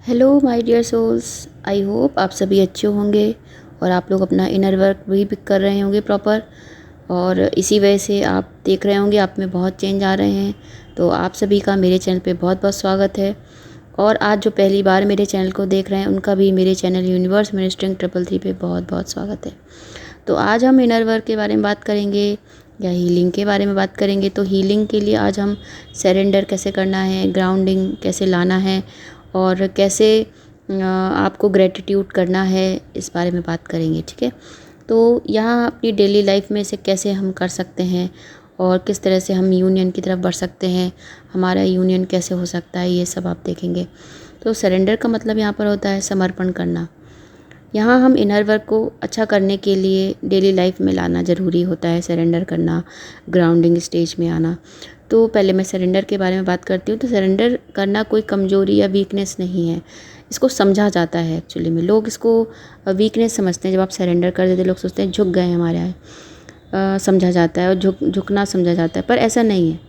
Hello my dear souls, I hope आप सभी अच्छे होंगे और आप लोग अपना इनर वर्क भी पिक कर रहे होंगे प्रॉपर। और इसी वजह से आप देख रहे होंगे आप में बहुत चेंज आ रहे हैं। तो आप सभी का मेरे चैनल पे बहुत बहुत स्वागत है। और आज जो पहली बार मेरे चैनल को देख रहे हैं उनका भी मेरे चैनल यूनिवर्स मिनिस्टरिंग 333 पे बहुत बहुत स्वागत है। तो आज हम इनर वर्क के बारे में बात करेंगे या हीलिंग के बारे में बात करेंगे। तो हीलिंग के लिए आज हम सरेंडर कैसे करना है, ग्राउंडिंग कैसे लाना है और कैसे आपको ग्रेटिट्यूड करना है, इस बारे में बात करेंगे। ठीक है, तो यहाँ अपनी डेली लाइफ में इसे कैसे हम कर सकते हैं और किस तरह से हम यूनियन की तरफ बढ़ सकते हैं, हमारा यूनियन कैसे हो सकता है, ये सब आप देखेंगे। तो सरेंडर का मतलब यहाँ पर होता है समर्पण करना। यहाँ हम इनर वर्क को अच्छा करने के लिए डेली लाइफ में लाना ज़रूरी होता है, सरेंडर करना, ग्राउंडिंग स्टेज में आना। तो पहले मैं सरेंडर के बारे में बात करती हूँ। तो सरेंडर करना कोई कमज़ोरी या वीकनेस नहीं है, इसको समझा जाता है। एक्चुअली में लोग इसको वीकनेस समझते हैं। जब आप सरेंडर कर देते लोग सोचते हैं झुक गए हमारे यहाँ, समझा जाता है और झुकना समझा जाता है, पर ऐसा नहीं है।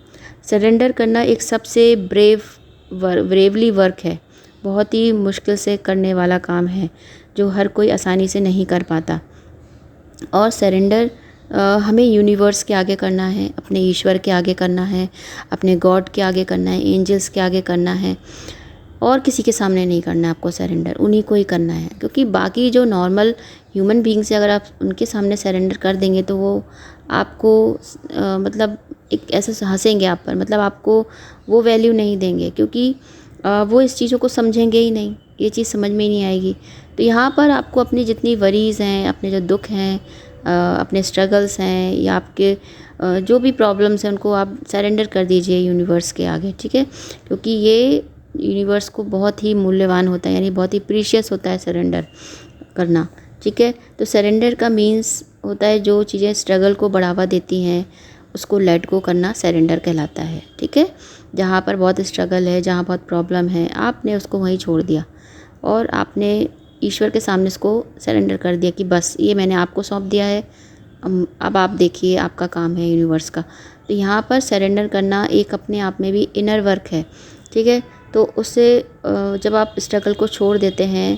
सरेंडर करना एक सबसे ब्रेवली वर्क है, बहुत ही मुश्किल से करने वाला काम है जो हर कोई आसानी से नहीं कर पाता। और सरेंडर हमें यूनिवर्स के आगे करना है, अपने ईश्वर के आगे करना है, अपने गॉड के आगे करना है, एंजल्स के आगे करना है, और किसी के सामने नहीं करना है आपको सरेंडर, उन्हीं को ही करना है। क्योंकि बाकी जो नॉर्मल ह्यूमन बीइंग से अगर आप उनके सामने सरेंडर कर देंगे तो वो आपको मतलब एक ऐसा हंसेंगे आप पर, मतलब आपको वो वैल्यू नहीं देंगे, क्योंकि वो इस चीज़ों को समझेंगे ही नहीं, ये चीज़ समझ में ही नहीं आएगी। तो यहाँ पर आपको अपनी जितनी वरीज़ हैं, अपने जो दुख हैं, अपने स्ट्रगल्स हैं या आपके जो भी प्रॉब्लम्स हैं, उनको आप सरेंडर कर दीजिए यूनिवर्स के आगे। ठीक है, क्योंकि ये यूनिवर्स को बहुत ही मूल्यवान होता है, यानी बहुत ही प्रीशियस होता है सरेंडर करना। ठीक है, तो सरेंडर का मीन्स होता है जो चीज़ें स्ट्रगल को बढ़ावा देती हैं उसको लेट गो करना सरेंडर कहलाता है। ठीक है, जहाँ पर बहुत स्ट्रगल है, जहाँ बहुत प्रॉब्लम है, आपने उसको वहीं छोड़ दिया और आपने ईश्वर के सामने इसको सरेंडर कर दिया कि बस ये मैंने आपको सौंप दिया है, अब आप देखिए, आपका काम है यूनिवर्स का। तो यहाँ पर सरेंडर करना एक अपने आप में भी इनर वर्क है। ठीक है, तो उससे जब आप स्ट्रगल को छोड़ देते हैं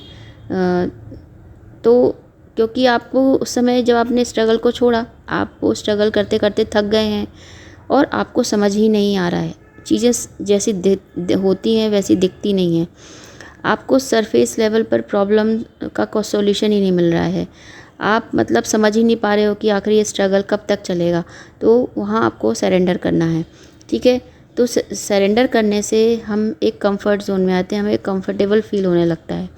तो क्योंकि आपको उस समय जब आपने स्ट्रगल को छोड़ा, आप वो स्ट्रगल करते करते थक गए हैं और आपको समझ ही नहीं आ रहा है, चीज़ें जैसी होती हैं वैसी दिखती नहीं हैं, आपको सरफेस लेवल पर प्रॉब्लम का सॉल्यूशन ही नहीं मिल रहा है, आप मतलब समझ ही नहीं पा रहे हो कि आखिर ये स्ट्रगल कब तक चलेगा। तो वहाँ आपको सरेंडर करना है। ठीक है, तो सरेंडर करने से हम एक कंफर्ट जोन में आते हैं, हमें कंफर्टेबल फील होने लगता है।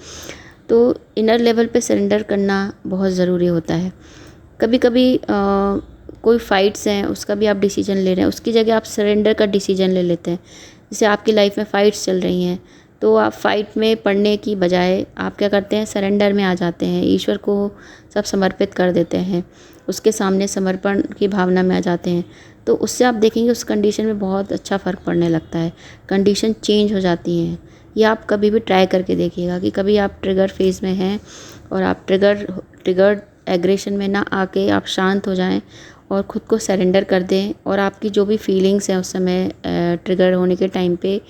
तो इनर लेवल पे सरेंडर करना बहुत ज़रूरी होता है। कभी कभी कोई फ़ाइट्स हैं, उसका भी आप डिसीजन ले रहे हैं, उसकी जगह आप सरेंडर का डिसीजन ले लेते हैं। जैसे आपकी लाइफ में फ़ाइट्स चल रही हैं, तो आप फाइट में पड़ने की बजाय आप क्या करते हैं, सरेंडर में आ जाते हैं, ईश्वर को सब समर्पित कर देते हैं, उसके सामने समर्पण की भावना में आ जाते हैं। तो उससे आप देखेंगे उस कंडीशन में बहुत अच्छा फ़र्क पड़ने लगता है, कंडीशन चेंज हो जाती हैं। ये आप कभी भी ट्राई करके देखिएगा कि कभी आप ट्रिगर फेज़ में हैं और आप ट्रिगर्ड एग्रेशन में ना आके आप शांत हो जाएं और ख़ुद को सरेंडर कर दें, और आपकी जो भी फीलिंग्स हैं उस समय ट्रिगर होने के टाइम पे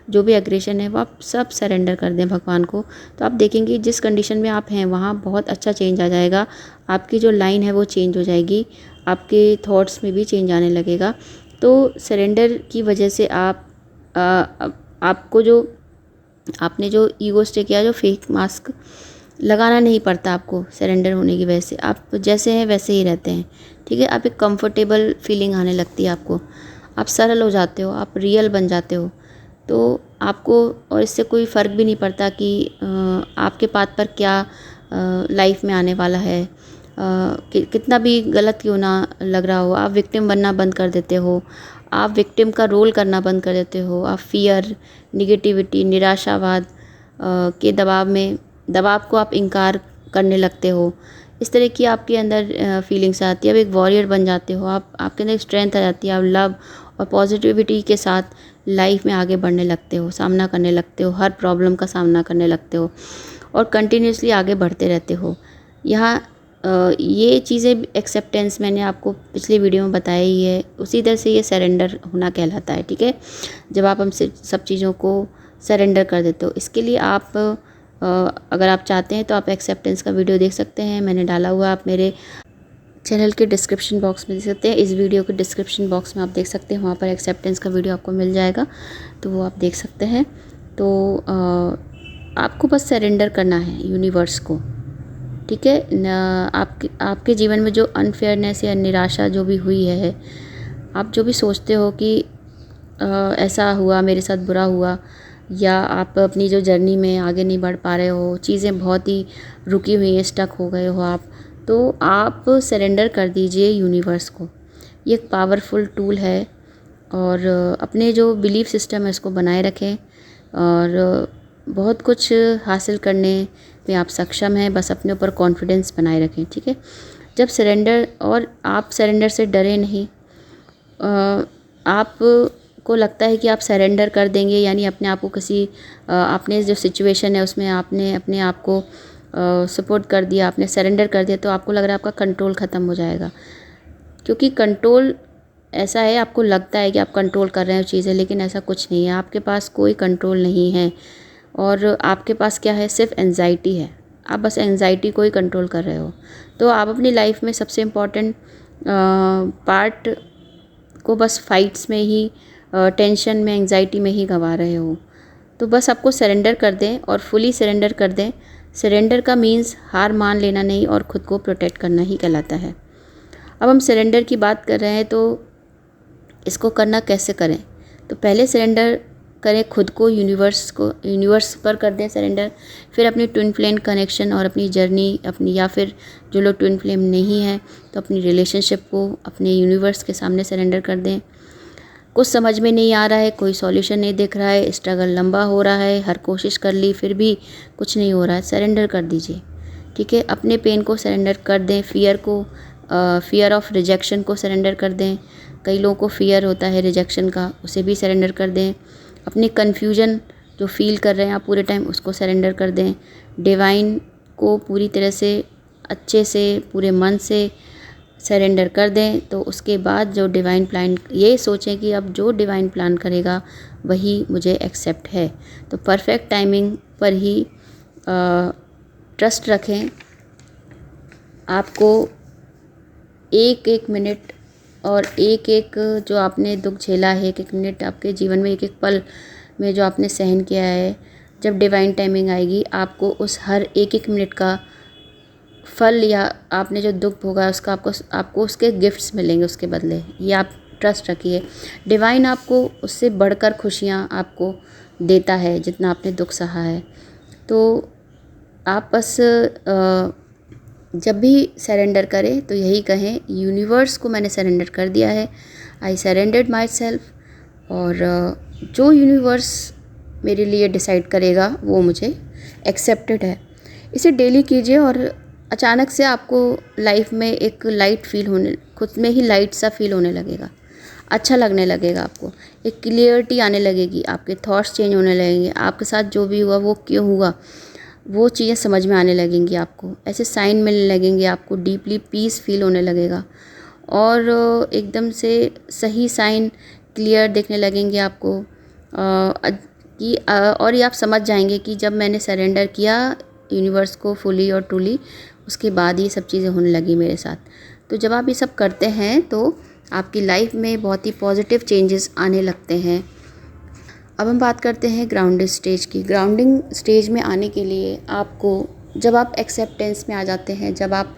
जो भी एग्रेशन है वो आप सब सरेंडर कर दें भगवान को। तो आप देखेंगे जिस कंडीशन में आप हैं वहाँ बहुत अच्छा चेंज आ जाएगा, आपकी जो लाइन है वो चेंज हो जाएगी, आपके थॉट्स में भी चेंज आने लगेगा। तो सरेंडर की वजह से आपको जो आपने जो ईगो स्टे किया, जो फेक मास्क लगाना नहीं पड़ता आपको, सरेंडर होने की वजह से आप जैसे हैं वैसे ही रहते हैं। ठीक है, आप एक कंफर्टेबल फीलिंग आने लगती है आपको, आप सरल हो जाते हो, आप रियल बन जाते हो। तो आपको और इससे कोई फ़र्क भी नहीं पड़ता कि आपके पाथ पर क्या लाइफ में आने वाला है, कितना भी गलत क्यों ना लग रहा हो, आप विक्टिम बनना बंद कर देते हो, आप विक्टिम का रोल करना बंद कर देते हो, आप फियर, निगेटिविटी, निराशावाद के दबाव को आप इनकार करने लगते हो। इस तरह की आपके अंदर फीलिंग्स आती है, आप एक वॉरियर बन जाते हो, आपके अंदर स्ट्रेंथ आ जाती है, आप लव और पॉजिटिविटी के साथ लाइफ में आगे बढ़ने लगते हो, सामना करने लगते हो, हर प्रॉब्लम का सामना करने लगते हो और कंटिन्यूसली आगे बढ़ते रहते हो। यहाँ ये चीज़ें एक्सेप्टेंस मैंने आपको पिछले वीडियो में बताया ही है, उसी तरह से ये सरेंडर होना कहलाता है। ठीक है, जब आप हमसे सब चीज़ों को सरेंडर कर देते हो, इसके लिए आप अगर आप चाहते हैं तो आप एक्सेप्टेंस का वीडियो देख सकते हैं, मैंने डाला हुआ, आप मेरे चैनल के डिस्क्रिप्शन बॉक्स में देख सकते हैं। इस वीडियो के डिस्क्रिप्शन बॉक्स में आप देख सकते हैं, वहाँ पर एक्सेप्टेंस का वीडियो आपको मिल जाएगा, तो वो आप देख सकते हैं। तो आपको बस सरेंडर करना है यूनिवर्स को, ठीक है न। आपके जीवन में जो अनफेयरनेस या निराशा जो भी हुई है, आप जो भी सोचते हो कि ऐसा हुआ, मेरे साथ बुरा हुआ, या आप अपनी जो जर्नी में आगे नहीं बढ़ पा रहे हो, चीज़ें बहुत ही रुकी हुई हैं, स्टक हो गए हो आप, तो आप सरेंडर कर दीजिए यूनिवर्स को। ये एक पावरफुल टूल है, और अपने जो बिलीफ सिस्टम है उसको बनाए रखें, और बहुत कुछ हासिल करने में आप सक्षम हैं। बस अपने ऊपर कॉन्फिडेंस बनाए रखें, ठीक है। जब सरेंडर, और आप सरेंडर से डरे नहीं, आप को लगता है कि आप सरेंडर कर देंगे, यानी अपने आप को किसी आपने जो सिचुएशन है उसमें आपने अपने आप को सपोर्ट कर दिया, आपने सरेंडर कर दिया, तो आपको लग रहा है आपका कंट्रोल ख़त्म हो जाएगा। क्योंकि कंट्रोल ऐसा है, आपको लगता है कि आप कंट्रोल कर रहे हो चीज़ें, लेकिन ऐसा कुछ नहीं है, आपके पास कोई कंट्रोल नहीं है। और आपके पास क्या है, सिर्फ एंजाइटी है, आप बस एंजाइटी को ही कंट्रोल कर रहे हो। तो आप अपनी लाइफ में सबसे इम्पॉर्टेंट पार्ट को बस फाइट्स में ही, टेंशन में, एंजाइटी में ही गंवा रहे हो। तो बस आपको सरेंडर कर दें, और फुली सरेंडर कर दें। सरेंडर का मीन्स हार मान लेना नहीं, और ख़ुद को प्रोटेक्ट करना ही कहलाता है। अब हम सरेंडर की बात कर रहे हैं, तो इसको करना कैसे करें। तो पहले सरेंडर करें खुद को, यूनिवर्स पर कर दें सरेंडर। फिर अपनी ट्विन फ्लेम कनेक्शन और अपनी जर्नी, अपनी, या फिर जो लोग ट्विन फ्लेम नहीं है तो अपनी रिलेशनशिप को अपने यूनिवर्स के सामने सरेंडर कर दें। कुछ समझ में नहीं आ रहा है, कोई सॉल्यूशन नहीं दिख रहा है, स्ट्रगल लंबा हो रहा है, हर कोशिश कर ली फिर भी कुछ नहीं हो रहा है, सरेंडर कर दीजिए, ठीक है। अपने पेन को सरेंडर कर दें, फियर ऑफ रिजेक्शन को सरेंडर कर दें। कई लोगों को फियर होता है रिजेक्शन का, उसे भी सरेंडर कर दें। अपनी कन्फ्यूजन जो फील कर रहे हैं आप पूरे टाइम, उसको सरेंडर कर दें। डिवाइन को पूरी तरह से, अच्छे से, पूरे मन से सरेंडर कर दें। तो उसके बाद जो डिवाइन प्लान, ये सोचें कि अब जो डिवाइन प्लान करेगा वही मुझे एक्सेप्ट है। तो परफेक्ट टाइमिंग पर ही ट्रस्ट रखें। आपको एक एक मिनट और एक एक जो आपने दुख झेला है, एक एक मिनट आपके जीवन में, एक एक पल में जो आपने सहन किया है, जब डिवाइन टाइमिंग आएगी आपको उस हर एक एक मिनट का फल, या आपने जो दुख भोगा उसका आपको उसके गिफ्ट्स मिलेंगे उसके बदले। ये आप ट्रस्ट रखिए। डिवाइन आपको उससे बढ़कर खुशियाँ आपको देता है जितना आपने दुख सहा है। तो आप बस जब भी सरेंडर करें तो यही कहें, यूनिवर्स को मैंने सरेंडर कर दिया है, आई सरेंडर्ड माई सेल्फ। और जो यूनिवर्स मेरे लिए डिसाइड करेगा वो मुझे एक्सेप्टेड है। इसे डेली कीजिए, और अचानक से आपको लाइफ में एक लाइट फील होने, खुद में ही लाइट सा फील होने लगेगा, अच्छा लगने लगेगा, आपको एक क्लियरिटी आने लगेगी, आपके थॉट्स चेंज होने लगेंगे, आपके साथ जो भी हुआ वो क्यों हुआ वो चीज़ें समझ में आने लगेंगी, आपको ऐसे साइन मिलने लगेंगे, आपको डीपली पीस फील होने लगेगा, और एकदम से सही साइन क्लियर दिखने लगेंगे आपको। और ये आप समझ जाएंगे कि जब मैंने सरेंडर किया यूनिवर्स को फुली और ट्रूली, उसके बाद ये सब चीज़ें होने लगी मेरे साथ। तो जब आप ये सब करते हैं तो आपकी लाइफ में बहुत ही पॉजिटिव चेंजेस आने लगते हैं। अब हम बात करते हैं ग्राउंडिंग स्टेज की। ग्राउंडिंग स्टेज में आने के लिए आपको, जब आप एक्सेप्टेंस में आ जाते हैं, जब आप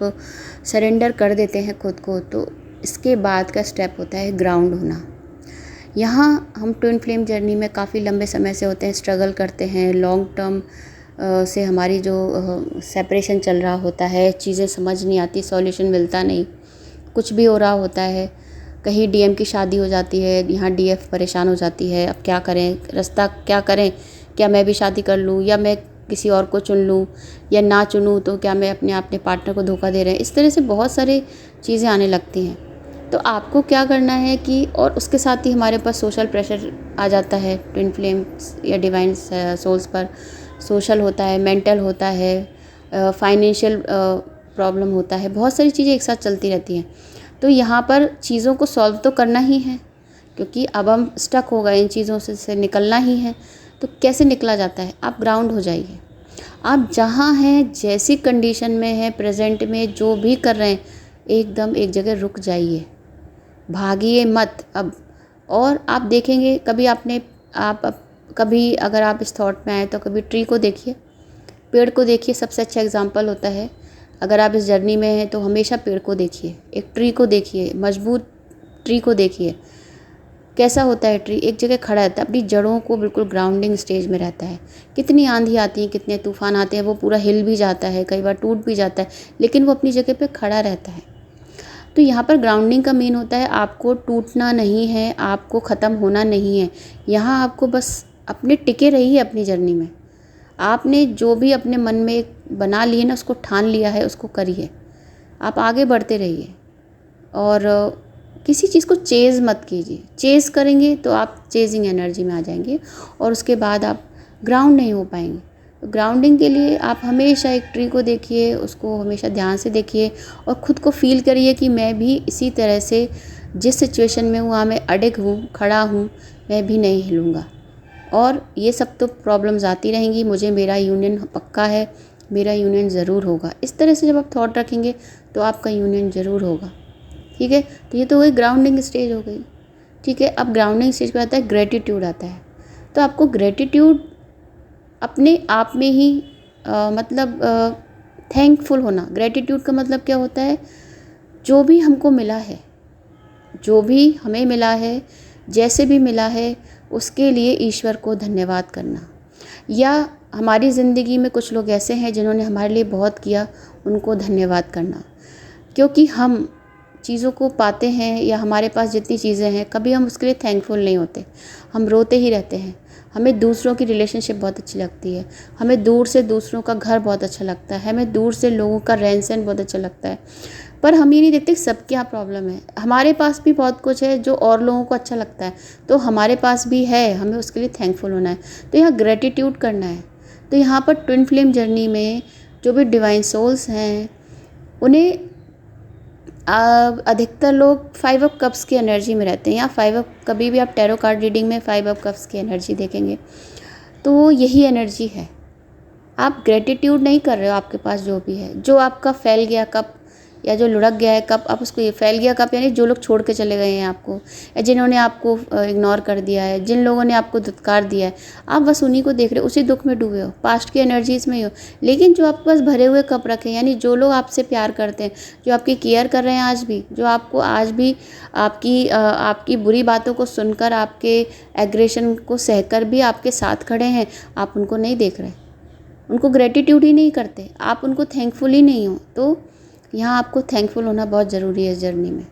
सरेंडर कर देते हैं खुद को, तो इसके बाद का स्टेप होता है ग्राउंड होना। यहाँ हम ट्विन फ्लेम जर्नी में काफ़ी लंबे समय से होते हैं, स्ट्रगल करते हैं, लॉन्ग टर्म से हमारी जो सेपरेशन चल रहा होता है, चीज़ें समझ नहीं आती, सॉल्यूशन मिलता नहीं, कुछ भी हो रहा होता है, कहीं डीएम की शादी हो जाती है, यहाँ डीएफ परेशान हो जाती है, अब क्या करें, रास्ता क्या करें, क्या मैं भी शादी कर लूँ, या मैं किसी और को चुन लूँ, या ना चुनूँ तो क्या मैं अपने पार्टनर को धोखा दे रहे हैं। इस तरह से बहुत सारी चीज़ें आने लगती हैं। तो आपको क्या करना है कि, और उसके साथ ही हमारे पास सोशल प्रेशर आ जाता है ट्विन फ्लेम्स या डिवाइन सोल्स पर। सोशल होता है, मेंटल होता है, फाइनेंशियल प्रॉब्लम होता है, बहुत सारी चीज़ें एक साथ चलती रहती हैं। तो यहाँ पर चीज़ों को सॉल्व तो करना ही है, क्योंकि अब हम स्टक हो गए, इन चीज़ों से निकलना ही है। तो कैसे निकला जाता है, आप ग्राउंड हो जाइए। आप जहाँ हैं, जैसी कंडीशन में हैं, प्रेजेंट में जो भी कर रहे हैं, एकदम एक जगह रुक जाइए, भागिए मत अब। और आप देखेंगे कभी आपने आप कभी अगर आप इस थॉट में आए तो कभी ट्री को देखिए, पेड़ को देखिए, सबसे अच्छा एग्जाम्पल होता है। अगर आप इस जर्नी में हैं तो हमेशा पेड़ को देखिए, एक ट्री को देखिए, मजबूत ट्री को देखिए। कैसा होता है ट्री? एक जगह खड़ा रहता है, अपनी जड़ों को बिल्कुल ग्राउंडिंग स्टेज में रहता है। कितनी आंधी आती है, कितने तूफान आते हैं, वो पूरा हिल भी जाता है, कई बार टूट भी जाता है, लेकिन वो अपनी जगह पे खड़ा रहता है। तो यहाँ पर ग्राउंडिंग का मेन होता है, आपको टूटना नहीं है, आपको ख़त्म होना नहीं है। यहाँ आपको बस अपने टिके रहिए अपनी जर्नी में। आपने जो भी अपने मन में बना लिए ना, उसको ठान लिया है, उसको करिए। आप आगे बढ़ते रहिए और किसी चीज़ को चेज़ मत कीजिए। चेज़ करेंगे तो आप चेजिंग एनर्जी में आ जाएंगे और उसके बाद आप ग्राउंड नहीं हो पाएंगे। तो ग्राउंडिंग के लिए आप हमेशा एक ट्री को देखिए, उसको हमेशा ध्यान से देखिए और ख़ुद को फील करिए कि मैं भी इसी तरह से जिस सिचुएशन में हूँ, वहाँ मैं अडिग हूँ, खड़ा हूँ, मैं भी नहीं हिलूँगा। और ये सब तो प्रॉब्लम्स आती रहेंगी, मुझे मेरा यूनियन पक्का है, मेरा यूनियन ज़रूर होगा। इस तरह से जब आप थॉट रखेंगे तो आपका यूनियन ज़रूर होगा। ठीक है, तो ये तो वही ग्राउंडिंग स्टेज हो गई। ठीक है, अब ग्राउंडिंग स्टेज पर आता है ग्रेटिट्यूड आता है। तो आपको ग्रेटिट्यूड अपने आप में ही मतलब थैंकफुल होना। ग्रेटिट्यूड का मतलब क्या होता है? जो भी हमको मिला है, जो भी हमें मिला है, जैसे भी मिला है, उसके लिए ईश्वर को धन्यवाद करना। या हमारी ज़िंदगी में कुछ लोग ऐसे हैं जिन्होंने हमारे लिए बहुत किया, उनको धन्यवाद करना। क्योंकि हम चीज़ों को पाते हैं या हमारे पास जितनी चीज़ें हैं, कभी हम उसके लिए थैंकफुल नहीं होते, हम रोते ही रहते हैं। हमें दूसरों की रिलेशनशिप बहुत अच्छी लगती है, हमें दूर से दूसरों का घर बहुत अच्छा लगता है, हमें दूर से लोगों का रहन सहन बहुत अच्छा लगता है, पर हम ये नहीं देखते सब क्या प्रॉब्लम है। हमारे पास भी बहुत कुछ है जो और लोगों को अच्छा लगता है, तो हमारे पास भी है, हमें उसके लिए थैंकफुल होना है। तो यहाँ ग्रेटिट्यूड करना है। तो यहाँ पर ट्विन फ्लेम जर्नी में जो भी डिवाइन सोल्स हैं, उन्हें अधिकतर लोग 5 ऑफ कप्स की एनर्जी में रहते हैं। या 5 ऑफ, कभी भी आप टैरो कार्ड रीडिंग में 5 ऑफ कप्स की एनर्जी देखेंगे तो यही एनर्जी है। आप ग्रेटिट्यूड नहीं कर रहे हो आपके पास जो भी है, जो आपका फैल गया कप या जो लुढ़क गया है कप, आप उसको, ये फैल गया कप यानी जो लोग छोड़ के चले गए हैं आपको, या जिन्होंने आपको इग्नोर कर दिया है, जिन लोगों ने आपको धुतकार दिया है, आप बस उन्हीं को देख रहे हो, उसी दुख में डूबे हो, पास्ट की एनर्जीज में ही हो। लेकिन जो आपके पास भरे हुए कप रखे, यानी जो लोग आपसे प्यार करते हैं, जो आपकी केयर कर रहे हैं आज भी, जो आपको आज भी आपकी बुरी बातों को सुनकर, आपके एग्रेशन को सहकर भी आपके साथ खड़े हैं, आप उनको नहीं देख रहे, उनको ग्रेटिट्यूड ही नहीं करते, आप उनको थैंकफुल ही नहीं हो। तो यहाँ आपको थैंकफुल होना बहुत ज़रूरी है इस जर्नी में।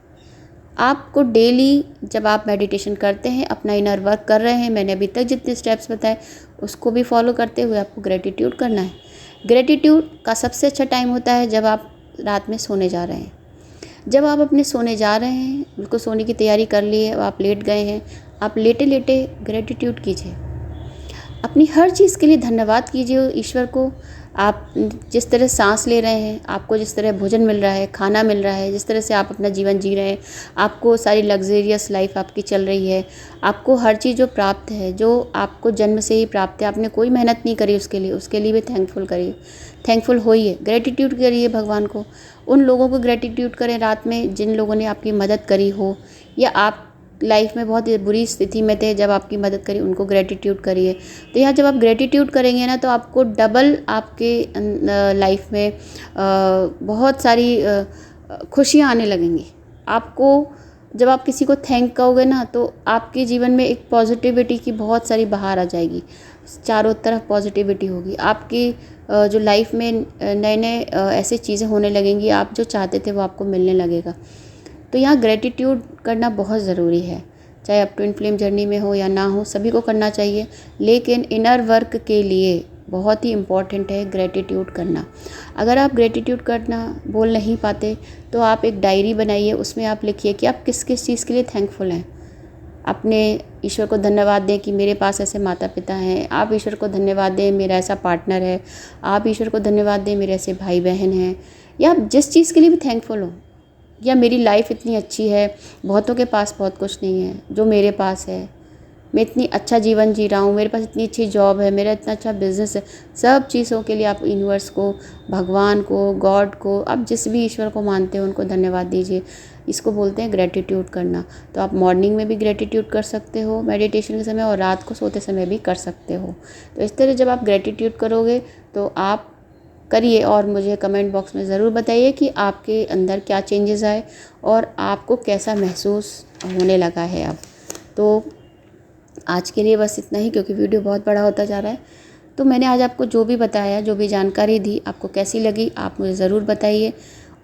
आपको डेली जब आप मेडिटेशन करते हैं, अपना इनर वर्क कर रहे हैं, मैंने अभी तक जितने स्टेप्स बताए उसको भी फॉलो करते हुए आपको ग्रेटिट्यूड करना है। ग्रेटिट्यूड का सबसे अच्छा टाइम होता है जब आप रात में सोने जा रहे हैं। जब आप अपने सोने जा रहे हैं, बिल्कुल सोने की तैयारी कर ली है, आप लेट गए हैं, आप लेटे लेटे ग्रेटिट्यूड कीजिए। अपनी हर चीज़ के लिए धन्यवाद कीजिए ईश्वर को। आप जिस तरह सांस ले रहे हैं, आपको जिस तरह भोजन मिल रहा है, खाना मिल रहा है, जिस तरह से आप अपना जीवन जी रहे हैं, आपको सारी लग्जरियस लाइफ आपकी चल रही है, आपको हर चीज़ जो प्राप्त है, जो आपको जन्म से ही प्राप्त है, आपने कोई मेहनत नहीं करी उसके लिए भी थैंकफुल करिए, थैंकफुल होइए, ग्रेटिट्यूड करिए भगवान को। उन लोगों को ग्रेटिट्यूड करें रात में जिन लोगों ने आपकी मदद करी हो, या आप लाइफ में बहुत बुरी स्थिति में थे, जब आपकी मदद करी, उनको ग्रेटिट्यूड करिए। तो यहाँ जब आप ग्रेटिट्यूड करेंगे ना, तो आपको डबल आपके लाइफ में बहुत सारी खुशियाँ आने लगेंगी। आपको जब आप किसी को थैंक कहोगे ना, तो आपके जीवन में एक पॉजिटिविटी की बहुत सारी बहार आ जाएगी, चारों तरफ पॉजिटिविटी होगी आपकी। जो लाइफ में नए नए ऐसे चीज़ें होने लगेंगी, आप जो चाहते थे वो आपको मिलने लगेगा। तो यहाँ ग्रेटिट्यूड करना बहुत ज़रूरी है, चाहे आप ट्विन फ्लेम जर्नी में हो या ना हो, सभी को करना चाहिए। लेकिन इनर वर्क के लिए बहुत ही इम्पॉर्टेंट है ग्रेटिट्यूड करना। अगर आप ग्रेटिट्यूड करना बोल नहीं पाते तो आप एक डायरी बनाइए, उसमें आप लिखिए कि आप किस किस चीज़ के लिए थैंकफुल हैं। अपने ईश्वर को धन्यवाद दें कि मेरे पास ऐसे माता पिता हैं, आप ईश्वर को धन्यवाद दें मेरा ऐसा पार्टनर है, आप ईश्वर को धन्यवाद दें मेरे ऐसे भाई बहन हैं, या आप जिस चीज़ के लिए भी थैंकफुल हो। या मेरी लाइफ इतनी अच्छी है, बहुतों के पास बहुत कुछ नहीं है, जो मेरे पास है मैं इतनी अच्छा जीवन जी रहा हूँ, मेरे पास इतनी अच्छी जॉब है, मेरा इतना अच्छा बिज़नेस है। सब चीज़ों के लिए आप यूनिवर्स को, भगवान को, गॉड को, आप जिस भी ईश्वर को मानते हो उनको धन्यवाद दीजिए। इसको बोलते हैं ग्रैटिट्यूड करना। तो आप मॉर्निंग में भी ग्रैटिट्यूड कर सकते हो मेडिटेशन के समय, और रात को सोते समय भी कर सकते हो। तो इस तरह जब आप ग्रैटिट्यूड करोगे तो आप करिए, और मुझे कमेंट बॉक्स में ज़रूर बताइए कि आपके अंदर क्या चेंजेस आए और आपको कैसा महसूस होने लगा है अब। तो आज के लिए बस इतना ही, क्योंकि वीडियो बहुत बड़ा होता जा रहा है। तो मैंने आज आपको जो भी बताया, जो भी जानकारी दी, आपको कैसी लगी आप मुझे ज़रूर बताइए,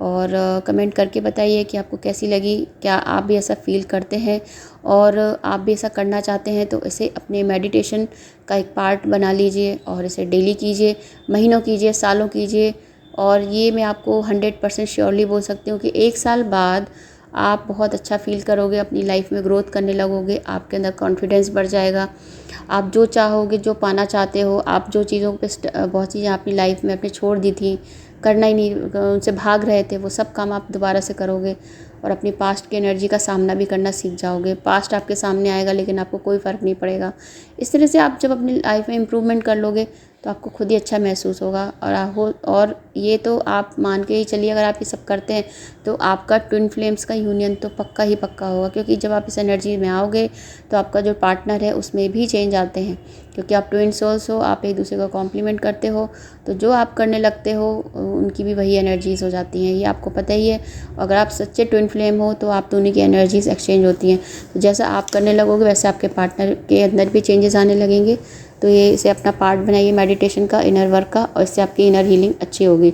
और कमेंट करके बताइए कि आपको कैसी लगी। क्या आप भी ऐसा फ़ील करते हैं और आप भी ऐसा करना चाहते हैं तो इसे अपने मेडिटेशन का एक पार्ट बना लीजिए और इसे डेली कीजिए, महीनों कीजिए, सालों कीजिए। और ये मैं आपको 100% श्योरली बोल सकती हूँ कि 1 साल बाद आप बहुत अच्छा फ़ील करोगे, अपनी लाइफ में ग्रोथ करने लगोगे, आपके अंदर कॉन्फिडेंस बढ़ जाएगा। आप जो चाहोगे, जो पाना चाहते हो, आप जो चीज़ों पे बहुत चीज़ें अपनी लाइफ में अपने छोड़ दी थी, करना ही नहीं, उनसे भाग रहे थे, वो सब काम आप दोबारा से करोगे और अपनी पास्ट की एनर्जी का सामना भी करना सीख जाओगे। पास्ट आपके सामने आएगा लेकिन आपको कोई फ़र्क नहीं पड़ेगा। इस तरह से आप जब अपनी लाइफ में इम्प्रूवमेंट कर लोगे तो आपको खुद ही अच्छा महसूस होगा। और ये तो आप मान के ही चलिए, अगर आप ये सब करते हैं तो आपका ट्विन फ्लेम्स का यूनियन तो पक्का ही पक्का होगा, क्योंकि जब आप इस एनर्जी में आओगे तो आपका जो पार्टनर है उसमें भी चेंज आते हैं, क्योंकि आप ट्विन सोल्स हो, आप एक दूसरे को कॉम्प्लीमेंट करते हो। तो जो आप करने लगते हो उनकी भी वही एनर्जीज़ हो जाती हैं, ये आपको पता ही है। अगर आप सच्चे ट्विन फ्लेम हो तो आप दोनों की एनर्जीज़ एक्सचेंज होती हैं। तो जैसा आप करने लगोगे वैसे आपके पार्टनर के अंदर भी चेंजेस आने लगेंगे। तो ये इसे अपना पार्ट बनाइए मेडिटेशन का, इनर वर्क का, और इससे आपकी इनर हीलिंग अच्छी होगी।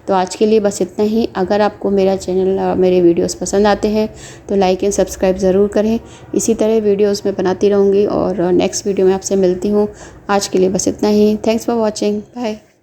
तो आज के लिए बस इतना ही। अगर आपको मेरा चैनल, मेरे वीडियोस पसंद आते हैं तो लाइक एंड सब्सक्राइब ज़रूर करें। इसी तरह वीडियोस मैं बनाती रहूँगी और नेक्स्ट वीडियो में आपसे मिलती हूँ। आज के लिए बस इतना ही। Thanks for watching. बाय।